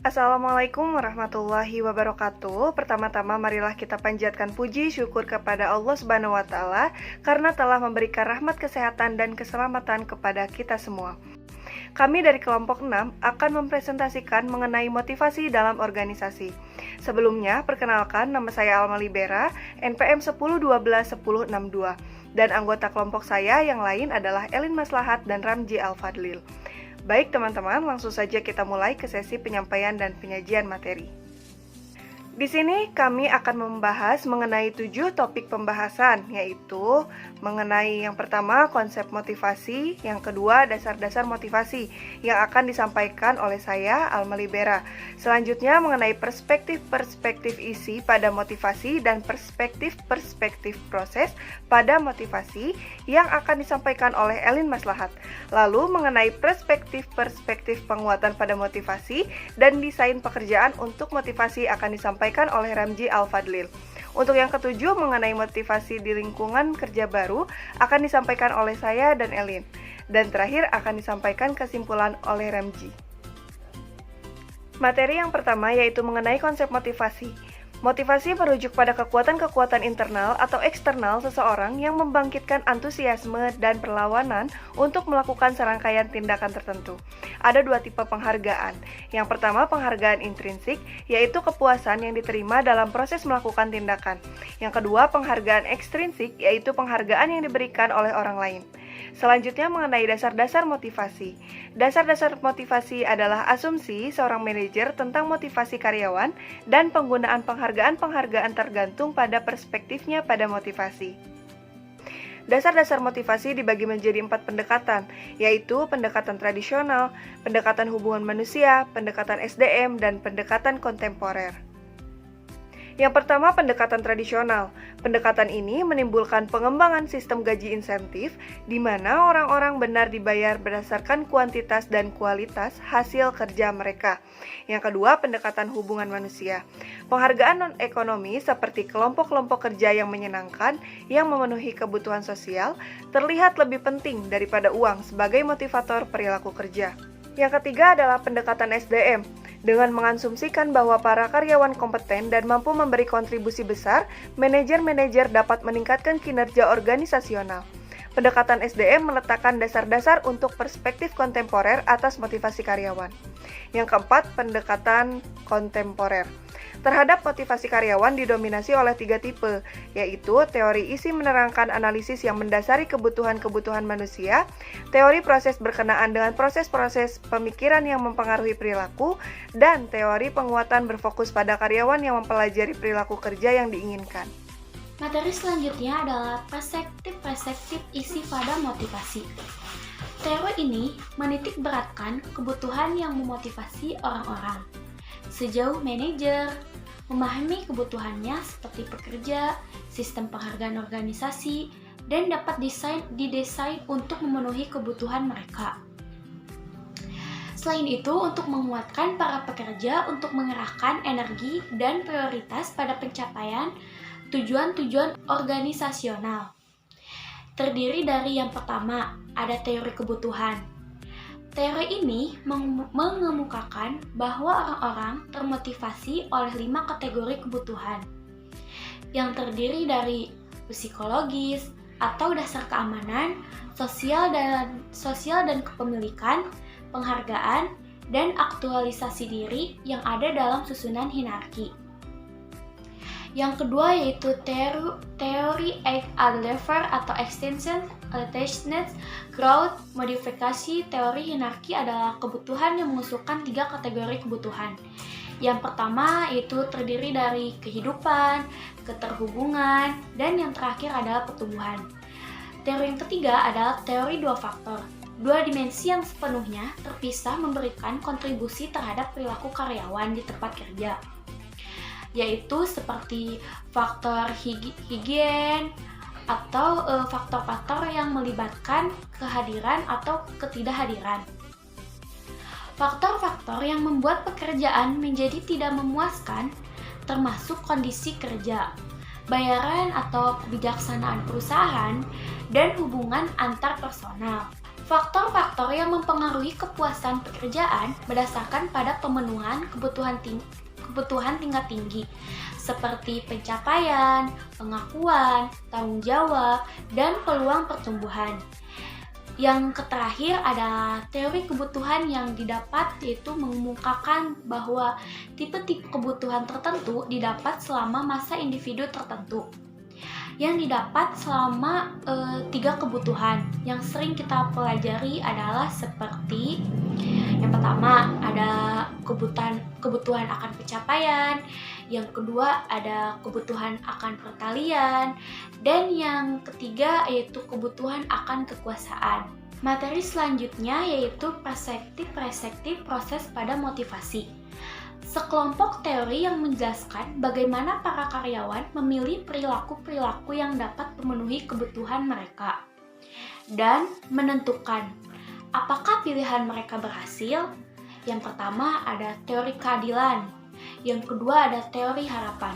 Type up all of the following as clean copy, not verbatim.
Assalamualaikum warahmatullahi wabarakatuh. Pertama-tama marilah kita panjatkan puji syukur kepada Allah Subhanahu wa taala karena telah memberikan rahmat kesehatan dan keselamatan kepada kita semua. Kami dari kelompok 6 akan mempresentasikan mengenai motivasi dalam organisasi. Sebelumnya, perkenalkan nama saya Alma Libera, NPM 10121062 dan anggota kelompok saya yang lain adalah Elin Maslahat dan Ramji Al-Fadlil. Baik teman-teman, langsung saja kita mulai ke sesi penyampaian dan penyajian materi. Di sini kami akan membahas mengenai 7 topik pembahasan, yaitu mengenai yang pertama konsep motivasi, yang kedua dasar-dasar motivasi yang akan disampaikan oleh saya Alma Libera. Selanjutnya mengenai perspektif-perspektif isi pada motivasi dan perspektif-perspektif proses pada motivasi yang akan disampaikan oleh Elin Maslahat. Lalu mengenai perspektif-perspektif penguatan pada motivasi dan desain pekerjaan untuk motivasi akan disampaikan oleh Ramji Al-Fadlil. Untuk yang ketujuh mengenai motivasi di lingkungan kerja baru akan disampaikan oleh saya dan Elin. Dan terakhir akan disampaikan kesimpulan oleh Ramji. Materi yang pertama yaitu mengenai konsep motivasi. Motivasi merujuk pada kekuatan-kekuatan internal atau eksternal seseorang yang membangkitkan antusiasme dan perlawanan untuk melakukan serangkaian tindakan tertentu. Ada 2 tipe penghargaan. Yang pertama penghargaan intrinsik, yaitu kepuasan yang diterima dalam proses melakukan tindakan. Yang kedua penghargaan ekstrinsik, yaitu penghargaan yang diberikan oleh orang lain. Selanjutnya mengenai dasar-dasar motivasi. Dasar-dasar motivasi adalah asumsi seorang manajer tentang motivasi karyawan dan penggunaan penghargaan-penghargaan tergantung pada perspektifnya pada motivasi. Dasar-dasar motivasi dibagi menjadi 4 pendekatan, yaitu pendekatan tradisional, pendekatan hubungan manusia, pendekatan SDM, dan pendekatan kontemporer. Yang pertama, pendekatan tradisional. Pendekatan ini menimbulkan pengembangan sistem gaji insentif, di mana orang-orang benar dibayar berdasarkan kuantitas dan kualitas hasil kerja mereka. Yang kedua, pendekatan hubungan manusia. Penghargaan non-ekonomi seperti kelompok-kelompok kerja yang menyenangkan, yang memenuhi kebutuhan sosial, terlihat lebih penting daripada uang sebagai motivator perilaku kerja. Yang ketiga adalah pendekatan SDM. Dengan mengasumsikan bahwa para karyawan kompeten dan mampu memberi kontribusi besar, manajer-manajer dapat meningkatkan kinerja organisasional. Pendekatan SDM meletakkan dasar-dasar untuk perspektif kontemporer atas motivasi karyawan. Yang keempat, pendekatan kontemporer. Terhadap motivasi karyawan didominasi oleh 3 tipe, yaitu teori isi menerangkan analisis yang mendasari kebutuhan-kebutuhan manusia, teori proses berkenaan dengan proses-proses pemikiran yang mempengaruhi perilaku, dan teori penguatan berfokus pada karyawan yang mempelajari perilaku kerja yang diinginkan. Materi selanjutnya adalah perspektif-perspektif isi pada motivasi. Teori ini menitik beratkan kebutuhan yang memotivasi orang-orang. Sejauh manajer memahami kebutuhannya seperti pekerja, sistem penghargaan organisasi, dan dapat didesain untuk memenuhi kebutuhan mereka. Selain itu, untuk menguatkan para pekerja untuk mengerahkan energi dan prioritas pada pencapaian tujuan-tujuan organisasional. Terdiri dari yang pertama, ada teori kebutuhan. Teori ini mengemukakan bahwa orang-orang termotivasi oleh 5 kategori kebutuhan yang terdiri dari psikologis atau dasar keamanan, sosial dan kepemilikan, penghargaan, dan aktualisasi diri yang ada dalam susunan hierarki. Yang kedua yaitu teori Adler atau extension, attachment, growth, modifikasi. Teori hierarki adalah kebutuhan yang mengusulkan 3 kategori kebutuhan. Yang pertama yaitu terdiri dari kehidupan, keterhubungan, dan yang terakhir adalah pertumbuhan. Teori yang ketiga adalah teori 2 faktor. 2 dimensi yang sepenuhnya terpisah memberikan kontribusi terhadap perilaku karyawan di tempat kerja, yaitu seperti faktor higien atau faktor-faktor yang melibatkan kehadiran atau ketidakhadiran. Faktor-faktor yang membuat pekerjaan menjadi tidak memuaskan termasuk kondisi kerja, bayaran atau kebijaksanaan perusahaan, dan hubungan antar personal. Faktor-faktor yang mempengaruhi kepuasan pekerjaan berdasarkan pada pemenuhan kebutuhan tingkat tinggi, seperti pencapaian, pengakuan, tanggung jawab, dan peluang pertumbuhan. Yang terakhir ada teori kebutuhan yang didapat, yaitu mengemukakan bahwa tipe-tipe kebutuhan tertentu didapat selama masa individu tertentu. Yang didapat selama 3 kebutuhan yang sering kita pelajari adalah seperti yang pertama ada kebutuhan akan pencapaian, yang kedua ada kebutuhan akan pertalian, dan yang ketiga yaitu kebutuhan akan kekuasaan. Materi selanjutnya yaitu perspektif proses pada motivasi. Sekelompok teori yang menjelaskan bagaimana para karyawan memilih perilaku-perilaku yang dapat memenuhi kebutuhan mereka dan menentukan apakah pilihan mereka berhasil. Yang pertama ada teori keadilan, yang kedua ada teori harapan.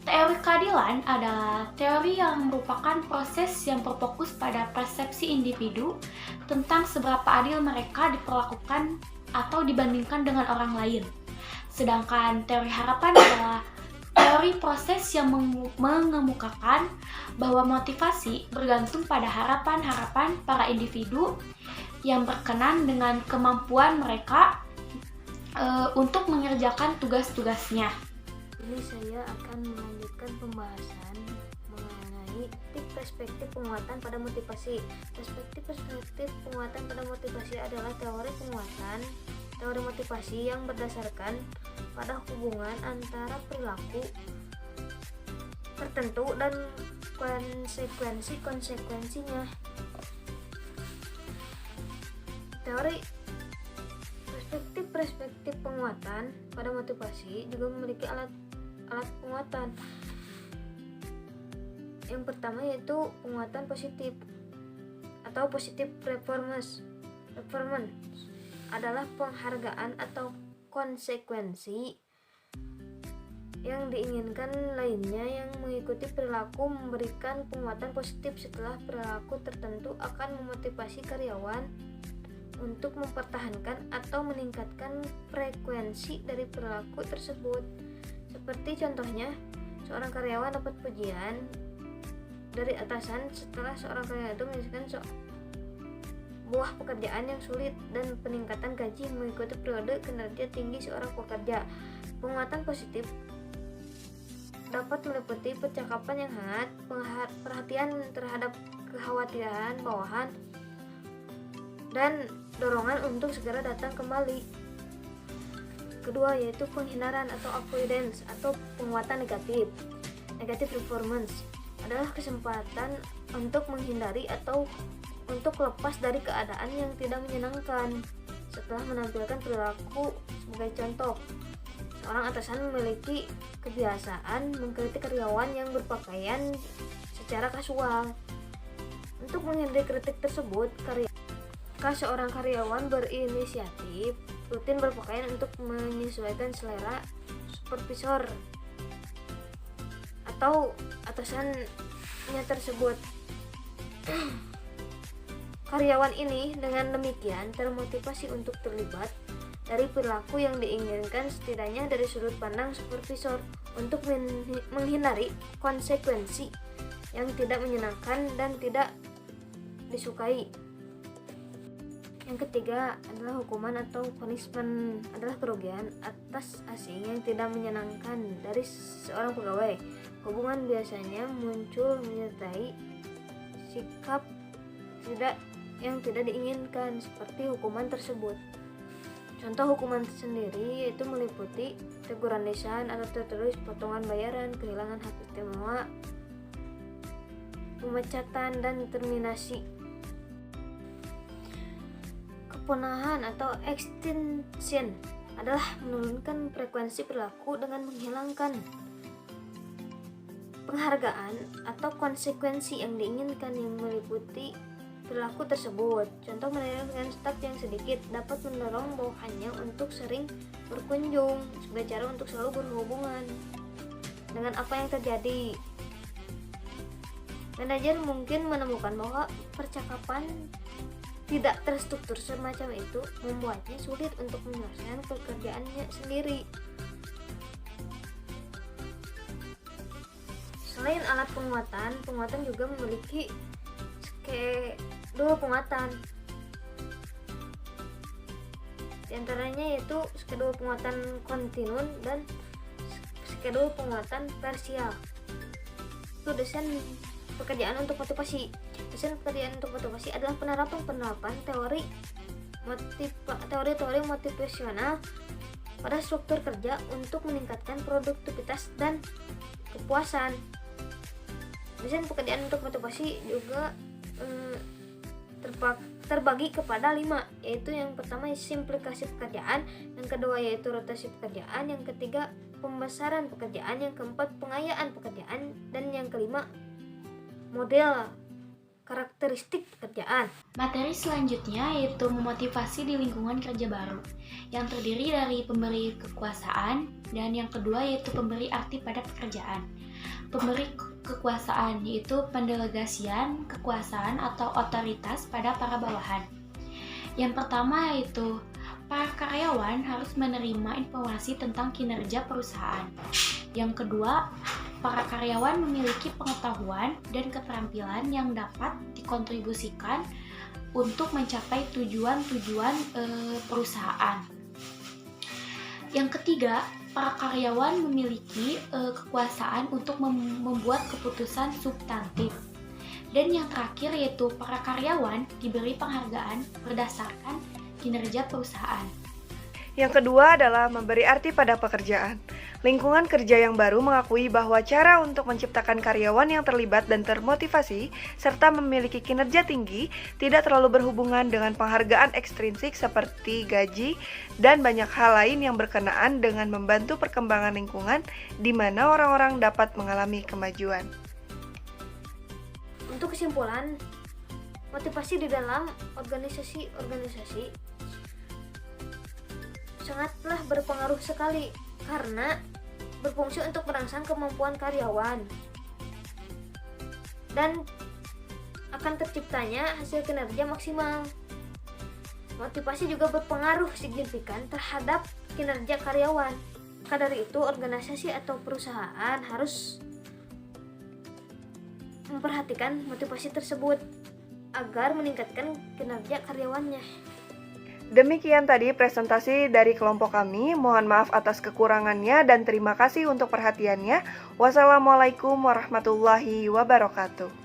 Teori keadilan adalah teori yang merupakan proses yang berfokus pada persepsi individu tentang seberapa adil mereka diperlakukan atau dibandingkan dengan orang lain. Sedangkan teori harapan adalah teori proses yang mengemukakan bahwa motivasi bergantung pada harapan-harapan para individu yang berkenan dengan kemampuan mereka untuk mengerjakan tugas-tugasnya. Ini saya akan melanjutkan pembahasan mengenai perspektif penguatan pada motivasi. Perspektif penguatan pada motivasi adalah teori motivasi yang berdasarkan pada hubungan antara perilaku tertentu dan konsekuensinya. Teori perspektif penguatan pada motivasi juga memiliki alat penguatan. Yang pertama yaitu penguatan positif atau positive performance adalah penghargaan atau konsekuensi yang diinginkan lainnya yang mengikuti perilaku memberikan penguatan positif setelah perilaku tertentu akan memotivasi karyawan untuk mempertahankan atau meningkatkan frekuensi dari perilaku tersebut. Seperti contohnya, seorang karyawan dapat pujian dari atasan setelah seorang karyawan itu menyelesaikan buah pekerjaan yang sulit dan peningkatan gaji mengikuti periode kinerja tinggi seorang pekerja. Penguatan positif dapat meliputi percakapan yang hangat, perhatian terhadap kekhawatiran bawahan, dan dorongan untuk segera datang kembali. Kedua yaitu penghindaran atau avoidance atau penguatan negatif. Negative performance adalah kesempatan untuk menghindari atau untuk lepas dari keadaan yang tidak menyenangkan setelah menampilkan perilaku. Sebagai contoh, seorang atasan memiliki kebiasaan mengkritik karyawan yang berpakaian secara kasual. Untuk menghindari kritik tersebut, seorang karyawan berinisiatif rutin berpakaian untuk menyesuaikan selera supervisor atau atasannya tersebut. Karyawan ini dengan demikian termotivasi untuk terlibat dari perilaku yang diinginkan setidaknya dari sudut pandang supervisor untuk menghindari konsekuensi yang tidak menyenangkan dan tidak disukai. Yang ketiga adalah hukuman atau punishment, adalah kerugian atas aksi yang tidak menyenangkan dari seorang pegawai. Hubungan biasanya muncul menyertai sikap yang tidak diinginkan seperti hukuman tersebut. Contoh hukuman sendiri yaitu meliputi teguran lisan atau tertulis, potongan bayaran, kehilangan hak istimewa, pemecatan, dan terminasi. Kepunahan atau extinction adalah menurunkan frekuensi perilaku dengan menghilangkan penghargaan atau konsekuensi yang diinginkan yang meliputi perilaku tersebut. Contoh menurunkan staf yang sedikit dapat mendorong bawahannya untuk sering berkunjung sebagai cara untuk selalu berhubungan dengan apa yang terjadi. Manajer mungkin menemukan bahwa percakapan tidak terstruktur semacam itu membuatnya sulit untuk menyelesaikan pekerjaannya sendiri. Selain alat penguatan juga memiliki skedul penguatan. Di antaranya yaitu skedul penguatan kontinun dan skedul penguatan parsial. Itu desain pekerjaan untuk motivasi. Desain pekerjaan untuk motivasi adalah penerapan teori motivasional pada struktur kerja untuk meningkatkan produktivitas dan kepuasan. Desain pekerjaan untuk motivasi juga terbagi kepada 5, yaitu yang pertama simplifikasi pekerjaan, yang kedua yaitu rotasi pekerjaan, yang ketiga pembesaran pekerjaan, yang keempat pengayaan pekerjaan, dan yang kelima model karakteristik pekerjaan. Materi selanjutnya yaitu memotivasi di lingkungan kerja baru, yang terdiri dari pemberi kekuasaan, dan yang kedua yaitu pemberi arti pada pekerjaan. Pemberi kekuasaan yaitu pendelegasian kekuasaan atau otoritas pada para bawahan. Yang pertama yaitu para karyawan harus menerima informasi tentang kinerja perusahaan. Yang kedua, para karyawan memiliki pengetahuan dan keterampilan yang dapat dikontribusikan untuk mencapai tujuan-tujuan perusahaan. Yang ketiga, para karyawan memiliki kekuasaan untuk membuat keputusan substantif. Dan yang terakhir yaitu para karyawan diberi penghargaan berdasarkan kinerja perusahaan. Yang kedua adalah memberi arti pada pekerjaan. Lingkungan kerja yang baru mengakui bahwa cara untuk menciptakan karyawan yang terlibat dan termotivasi serta memiliki kinerja tinggi tidak terlalu berhubungan dengan penghargaan ekstrinsik seperti gaji dan banyak hal lain yang berkenaan dengan membantu perkembangan lingkungan di mana orang-orang dapat mengalami kemajuan. Untuk kesimpulan, motivasi di dalam organisasi sangatlah berpengaruh sekali karena berfungsi untuk merangsang kemampuan karyawan dan akan terciptanya hasil kinerja maksimal. Motivasi juga berpengaruh signifikan terhadap kinerja karyawan. Maka dari itu, organisasi atau perusahaan harus memperhatikan motivasi tersebut agar meningkatkan kinerja karyawannya. Demikian tadi presentasi dari kelompok kami. Mohon maaf atas kekurangannya dan terima kasih untuk perhatiannya. Wassalamualaikum warahmatullahi wabarakatuh.